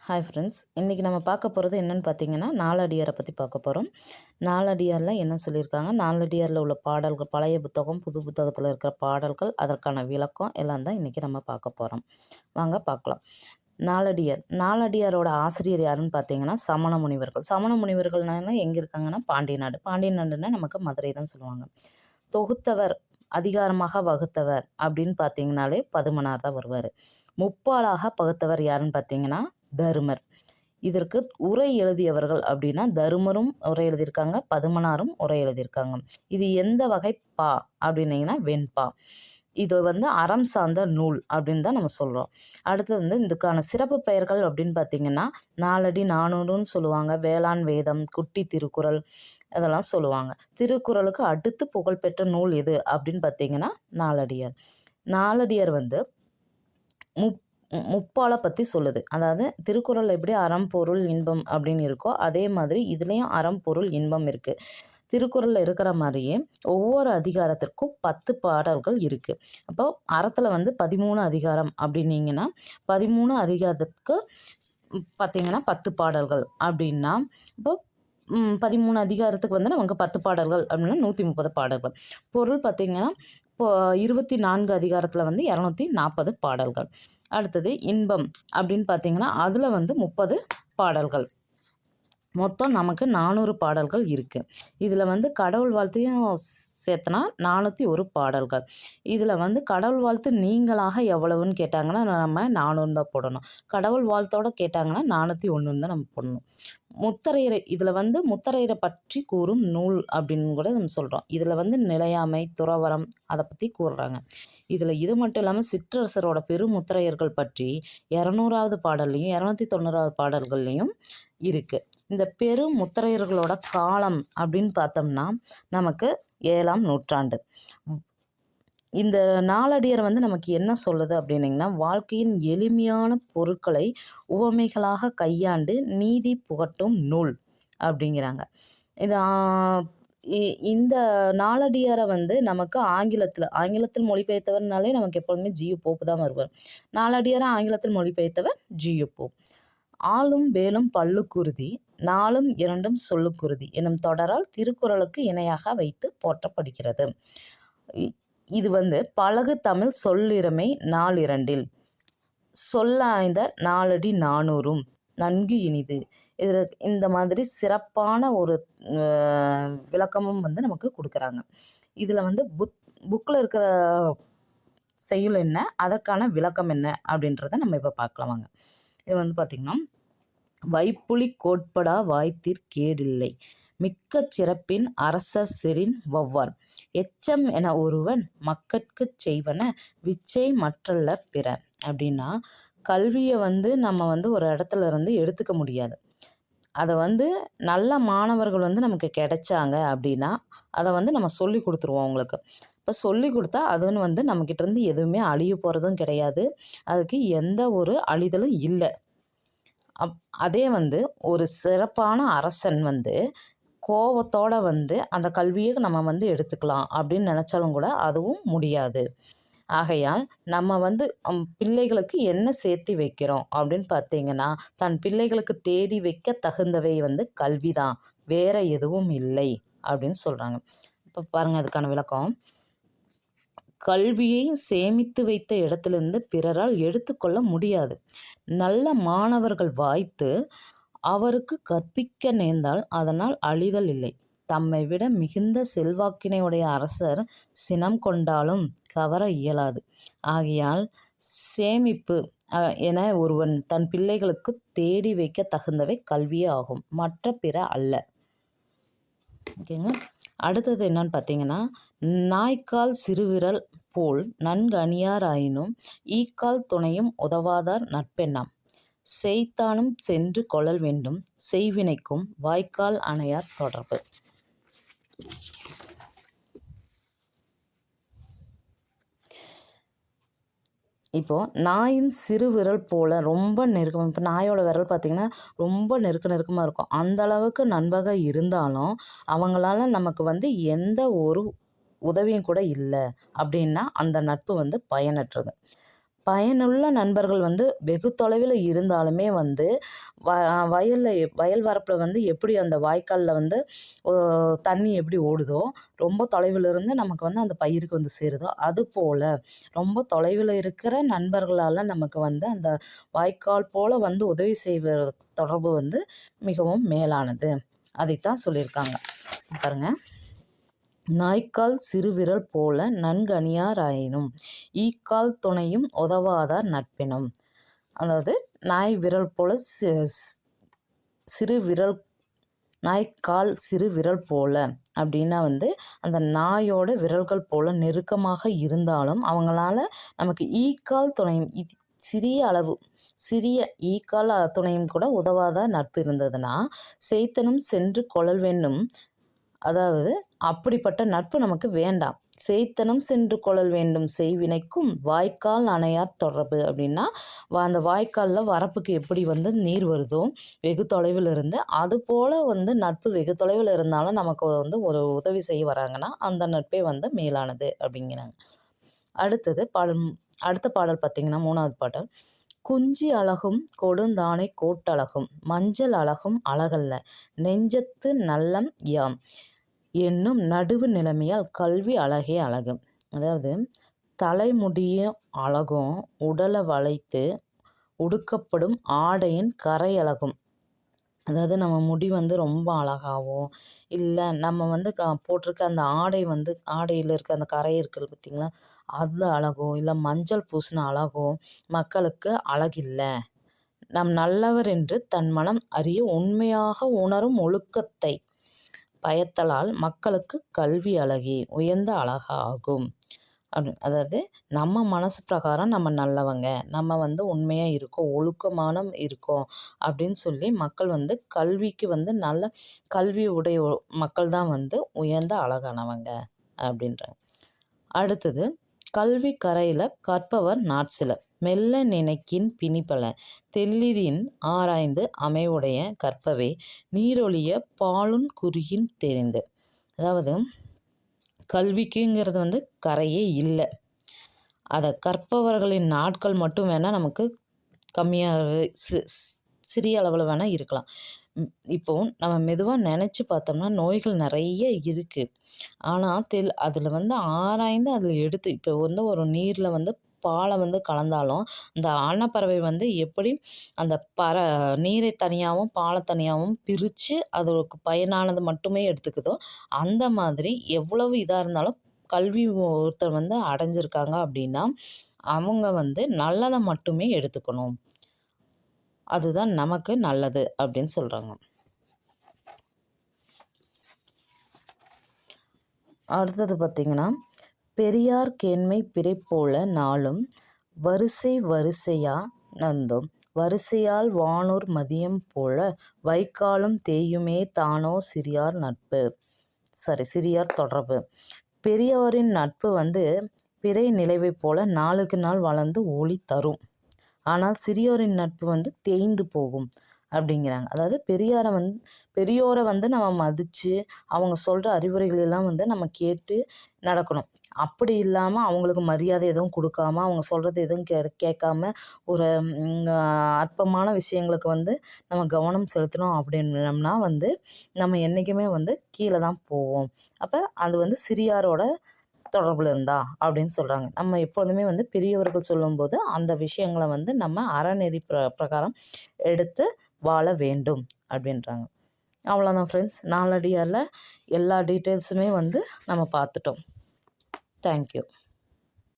Hi friends, இன்றைக்கி நம்ம பார்க்க போகிறது என்னென்னு பார்த்தீங்கன்னா, நாலடியாரை பற்றி பார்க்க போகிறோம். நாலடியாரில் என்ன சொல்லியிருக்காங்க, நாலடியாரில் உள்ள பாடல்கள், பழைய புத்தகம் புது புத்தகத்தில் இருக்கிற பாடல்கள், அதற்கான விளக்கம் எல்லாம் தான் இன்றைக்கி நம்ம பார்க்க போகிறோம். வாங்க பார்க்கலாம். நாலடியாரோட ஆசிரியர் யாருன்னு பார்த்தீங்கன்னா சமண முனிவர்கள். சமண முனிவர்கள்னால எங்கே இருக்காங்கன்னா பாண்டிய நாடு. பாண்டிய நாடுன்னா நமக்கு மதுரை தான் சொல்லுவாங்க. தொகுத்தவர், அதிகாரமாக வகுத்தவர் அப்படின்னு பார்த்தீங்கன்னாலே பதுமனார் தான் வருவார். முப்பாலாக பகுத்தவர் யாருன்னு பார்த்தீங்கன்னா தருமர். இதற்கு உரை எழுதியவர்கள் அப்படின்னா தருமரும் உரை எழுதியிருக்காங்க, பதுமனாரும் உரை எழுதியிருக்காங்க. இது எந்த வகை பா அப்படின்னீங்கன்னா வெண்பா. இது அறம் சார்ந்த நூல் அப்படின்னு தான் நம்ம சொல்கிறோம். அடுத்து இதுக்கான சிறப்பு பெயர்கள் அப்படின்னு பார்த்தீங்கன்னா நாலடி நானூறுன்னு சொல்லுவாங்க, வேளாண் வேதம், குட்டி திருக்குறள் இதெல்லாம் சொல்லுவாங்க. திருக்குறளுக்கு அடுத்து புகழ்பெற்ற நூல் எது அப்படின்னு பார்த்தீங்கன்னா நாலடியார். நாலடியார் முப்பாலை பற்றி சொல்லுது. அதாவது திருக்குறள் எப்படி அறம் பொருள் இன்பம் அப்படின்னு இருக்கோ அதே மாதிரி இதுலேயும் அறம் பொருள் இன்பம் இருக்குது. திருக்குறளில் இருக்கிற மாதிரியே ஒவ்வொரு அதிகாரத்திற்கும் 10 பாடல்கள் இருக்குது. அப்போ அறத்தில் 13 அதிகாரம் அப்படின்னீங்கன்னா 13 அதிகாரத்துக்கு பார்த்திங்கன்னா 10 பாடல்கள் அப்படின்னா இப்போ 13 அதிகாரத்துக்கு நமக்கு 10 பாடல்கள் அப்படின்னா 130 பாடல்கள். பொருள் பார்த்திங்கன்னா இப்போ 24 அதிகாரத்தில் 240 பாடல்கள். அடுத்தது இன்பம் அப்படின்னு பார்த்திங்கன்னா அதில் 30 பாடல்கள். மொத்தம் நமக்கு 400 பாடல்கள் இருக்குது. இதில் கடவுள் வாழ்த்தையும் சேர்த்தனா 401 பாடல்கள். இதில் கடவுள் வாழ்த்து நீங்களாக எவ்வளவுன்னு கேட்டாங்கன்னா நம்ம 400 தான் போடணும். கடவுள் வாழ்த்தோடு கேட்டாங்கன்னா 401 தான் நம்ம போடணும். முத்தரையரை இதில் முத்தரையரை பற்றி கூறும் நூல் அப்படின்னு கூட நம்ம சொல்கிறோம். இதில் நிலையாமை, துறவரம் அதை பற்றி கூறுறாங்க. இதில் இது மட்டும் இல்லாமல் சிற்றரசரோட பெருமுத்தரையர்கள் பற்றி 200வது பாடல்லையும் 290வது பாடல்கள்லையும் இருக்குது. இந்த பெருமுத்தரையர்களோட காலம் அப்படின்னு பார்த்தோம்னா நமக்கு 7ஆம் நூற்றாண்டு. இந்த நாலடியார் நமக்கு என்ன சொல்லுது அப்படின்னிங்கன்னா வாழ்க்கையின் எளிமையான பொருட்களை உவமைகளாக கையாண்டு நீதி புகட்டும் நூல் அப்படிங்கிறாங்க. இந்த நாலடியாரை நமக்கு ஆங்கிலத்தில் மொழிபெயர்த்தவர்னாலே நமக்கு எப்பொழுதுமே ஜியு போப்பு தான் வருவார். நாலடியாரை ஆங்கிலத்தில் மொழிபெயர்த்தவர் ஜியு போப். ஆளும் வேலும் பல்லுக்குருதி, நாலும் இரண்டும் சொல்லுக்குருதி எனும் தொடரால் திருக்குறளுக்கு இணையாக வைத்து போற்றப்படுகிறது. இது பழகு தமிழ் சொல்லிறமை நாலிரண்டில் சொல்லாய்ந்த நாலடி நானூறும் நன்கு இனிது. இதில் இந்த மாதிரி சிறப்பான ஒரு விளக்கமும் நமக்கு கொடுக்குறாங்க. இதில் புக்கில் இருக்கிற செய்யுள் என்ன, அதற்கான விளக்கம் என்ன அப்படின்றத நம்ம இப்போ பார்க்கலாம் வாங்க. இது பார்த்திங்கன்னா வைப்புலி கோட்படா வாய்த்திற் கேடில்லை மிக்க சிறப்பின் அரசர் செறின் வௌவார் எச்சம் என ஒருவன் மக்கட்குச் செய்வன விச்சை மற்றல்ல பிற. அப்படின்னா கல்வியை நம்ம ஒரு இடத்துல இருந்து எடுத்துக்க முடியாது. அதை நல்ல மாணவர்கள் நமக்கு கிடைச்சாங்க அப்படின்னா அதை நம்ம சொல்லி கொடுத்துருவோம் அவங்களுக்கு. இப்போ சொல்லி கொடுத்தா அதுன்னு நம்மக்கிட்டேருந்து எதுவுமே அழிய போகிறதும் கிடையாது, அதுக்கு எந்த ஒரு அழிதலும் இல்லை. அதே ஒரு சிறப்பான அரசன் கோபத்தோடு அந்த கல்வியை நம்ம எடுத்துக்கலாம் அப்படின்னு நினச்சாலும் கூட அதுவும் முடியாது. ஆகையால் நம்ம பிள்ளைகளுக்கு என்ன சேர்த்து வைக்கிறோம் அப்படின்னு பார்த்தீங்கன்னா தன் பிள்ளைகளுக்கு தேடி வைக்க தகுந்தவை கல்வி தான், வேற எதுவும் இல்லை அப்படின்னு சொல்கிறாங்க. இப்போ பாருங்கள் அதுக்கான விளக்கம். கல்வியை சேமித்து வைத்த இடத்திலிருந்து பிறரால் எடுத்துக்கொள்ள முடியாது. நல்ல மாணவர்கள் வாய்த்து அவருக்கு கற்பிக்க நேர்ந்தால் அதனால் அழிதல் இல்லை. தம்மை விட மிகுந்த செல்வாக்கினையுடைய அரசர் சினம் கொண்டாலும் கவர இயலாது. ஆகையால் சேமிப்பு என ஒருவன் தன் பிள்ளைகளுக்கு தேடி வைக்க தகுந்தவை கல்வியே ஆகும், மற்ற பிற அல்ல. ஓகேங்க. அடுத்தது என்னன்னு பார்த்தீங்கன்னா நாய்க்கால் சிறுவிரல் போல் நன்கு அணியார் ஆயினும் ஈக்கால் துணையும் உதவாதார் நட்பெண்ணாம் செய்தானும் சென்று கொள்ளல் வேண்டும் செய்வினைக்கும் வாய்க்கால் அணையார் தொடர்பு. இப்போது நாயின் சிறு விரல் போல் ரொம்ப நெருக்கம். இப்போ நாயோட விரல் பார்த்திங்கன்னா ரொம்ப நெருக்கமாக இருக்கும். அந்த அளவுக்கு நண்பக இருந்தாலும் அவங்களால நமக்கு எந்த ஒரு உதவியும் கூட இல்லை அப்படின்னா அந்த நட்பு பயனற்றது. பயனுள்ள நண்பர்கள் வந்து வெகு தொலைவில் இருந்தாலுமே வந்து வயல் வரப்பில் வந்து எப்படி அந்த வாய்க்காலில் வந்து தண்ணி எப்படி ஓடுதோ, ரொம்ப தொலைவில் இருந்து நமக்கு வந்து அந்த பயிருக்கு வந்து சேருதோ, அதுபோல் ரொம்ப தொலைவில் இருக்கிற நண்பர்களால் நமக்கு வந்து அந்த வாய்க்கால் போல் வந்து உதவி செய்வ தொடர்பு வந்து மிகவும் மேலானது. அதைத்தான் சொல்லியிருக்காங்க. பாருங்க. நாய்க்கால் சிறுவிரல் போல நன்கணியாராயினும் ஈக்கால் துணையும் உதவாதார் நட்பினும். அதாவது நாய் விரல் போல சிறு விரல் நாய்க்கால் சிறு விரல் போல அப்படின்னா வந்து அந்த நாயோட விரல்கள் போல நெருக்கமாக இருந்தாலும் அவங்களால நமக்கு ஈக்கால் துணையும் சிறிய ஈக்கால் துணையும் கூட உதவாத நட்பு இருந்ததுன்னா செய்தனும் சென்று கொள்ளல் வேண்டும். அதாவது அப்படிப்பட்ட நட்பு நமக்கு வேண்டாம். செய்தனம் சென்று கொள்ளல் வேண்டும் செய்வினைக்கும் வாய்க்கால் அணையார் தொடர்பு அப்படின்னா அந்த வாய்க்காலில் வரப்புக்கு எப்படி வந்து நீர் வருதோ வெகு தொலைவில் இருந்து, அதுபோல் வந்து நட்பு வெகு தொலைவில் இருந்தாலும் நமக்கு வந்து ஒரு உதவி செய்ய வராங்கன்னா அந்த நட்பே வந்து மேலானது அப்படிங்கிறாங்க. அடுத்த பாடல் பார்த்திங்கன்னா 3வது பாடல். குஞ்சி அழகும் கொடுந்தானை கோட்டழகும் மஞ்சள் அழகும் அழகல்ல நெஞ்சத்து நல்லம் யாம் என்னும் நடுவு நிலைமையால் கல்வி அழகே அழகு. அதாவது தலைமுடியும் அழகும் உடலை வளைத்து உடுக்கப்படும் ஆடையின் கரை அழகும். அதாவது நம்ம முடி வந்து ரொம்ப அழகாகவும் இல்லை நம்ம வந்து போட்டிருக்க அந்த ஆடை வந்து ஆடையில் இருக்க அந்த கரை இருக்குது பார்த்திங்களா, அது அழகோ இல்லை மஞ்சள் பூசின அழகோ மக்களுக்கு அழகில்லை. நம் நல்லவர் என்று தன் மனம் அறிய உண்மையாக உணரும் ஒழுக்கத்தை பயத்தலால் மக்களுக்கு கல்வி அழகே உயர்ந்த அழகாகும். அதாவது நம்ம மனசு பிரகாரம் நம்ம நல்லவங்க, நம்ம வந்து உண்மையாக இருக்கோம், ஒழுக்கமான இருக்கோம் அப்படின்னு சொல்லி மக்கள் வந்து கல்விக்கு வந்து நல்ல கல்வி உடைய மக்கள் தான் வந்து உயர்ந்த அழகானவங்க அப்படின்றாங்க. அடுத்தது கல்வி கரையில் கற்பவர் நாட்சில மெல்ல நினைக்கின் பிணிப்பல தெல்லிரின் ஆராய்ந்து அமைவுடைய கற்பவே நீரொழிய பாலுன் குறுகின் தெரிந்து. அதாவது கல்விக்குங்கிறது வந்து கரையே இல்லை. அதை கற்பவர்களின் நாட்கள் மட்டும் வேணால் நமக்கு கம்மியாக சிறிய அளவில் வேணால் இருக்கலாம். இப்போது நம்ம மெதுவாக நினச்சி பார்த்தோம்னா நோய்கள் நிறைய இருக்குது. ஆனால் அதில் வந்து ஆராய்ந்து அதில் எடுத்து இப்போ வந்து ஒரு நீரில் வந்து பாலை வந்து கலந்தாலும் அந்த அன்னப்பறவை வந்து எப்படி அந்த நீரை தனியாகவும் பாலை தனியாகவும் பிரித்து அதற்கு பயனானது மட்டுமே எடுத்துக்குதோ, அந்த மாதிரி எவ்வளவு இதாக இருந்தாலும் கல்வி ஒருத்தர் வந்து அடைஞ்சிருக்காங்க அப்படின்னா அவங்க வந்து நல்லதை மட்டுமே எடுத்துக்கணும், அதுதான் நமக்கு நல்லது அப்படின்னு சொல்கிறாங்க. அடுத்தது பார்த்திங்கன்னா பெரியார் கேண்மை பிறை போல நாளும் வரிசை வரிசையா நந்தும் வரிசையால் வானூர் மதியம் போல வைக்காலும் தேயுமே தானோ சிறியார் நட்பு. சிறியார் தொடர்பு. பெரியோரின் நட்பு வந்து பிறை நிலவை போல நாளுக்கு நாள் வளர்ந்து ஒளி தரும். ஆனால் சிறியோரின் நட்பு வந்து தேய்ந்து போகும் அப்படிங்கிறாங்க. அதாவது பெரியோரை வந்து நம்ம மதித்து அவங்க சொல்கிற அறிவுரைகளெல்லாம் வந்து நம்ம கேட்டு நடக்கணும். அப்படி இல்லாமல் அவங்களுக்கு மரியாதை எதுவும் கொடுக்காம அவங்க சொல்கிறது எதுவும் கேட்காம ஒரு அற்பமான விஷயங்களுக்கு வந்து நம்ம கவனம் செலுத்தினோம் அப்படின்னோம்னா வந்து நம்ம என்றைக்குமே வந்து கீழே தான் போவோம். அப்போ அது வந்து சிறியாரோட தொடர்பில் இருந்தா அப்படின்னு சொல்கிறாங்க. நம்ம எப்பொழுதுமே வந்து பெரியவர்கள் சொல்லும்போது அந்த விஷயங்களை வந்து நம்ம அறநெறி பிரகாரம் எடுத்து வாழ வேண்டும் அப்படின்றாங்க. அவ்வளோதான் ஃப்ரெண்ட்ஸ். நாளடியாரில் எல்லா டீட்டெயில்ஸுமே வந்து நம்ம பார்த்துட்டோம். தேங்க்யூ.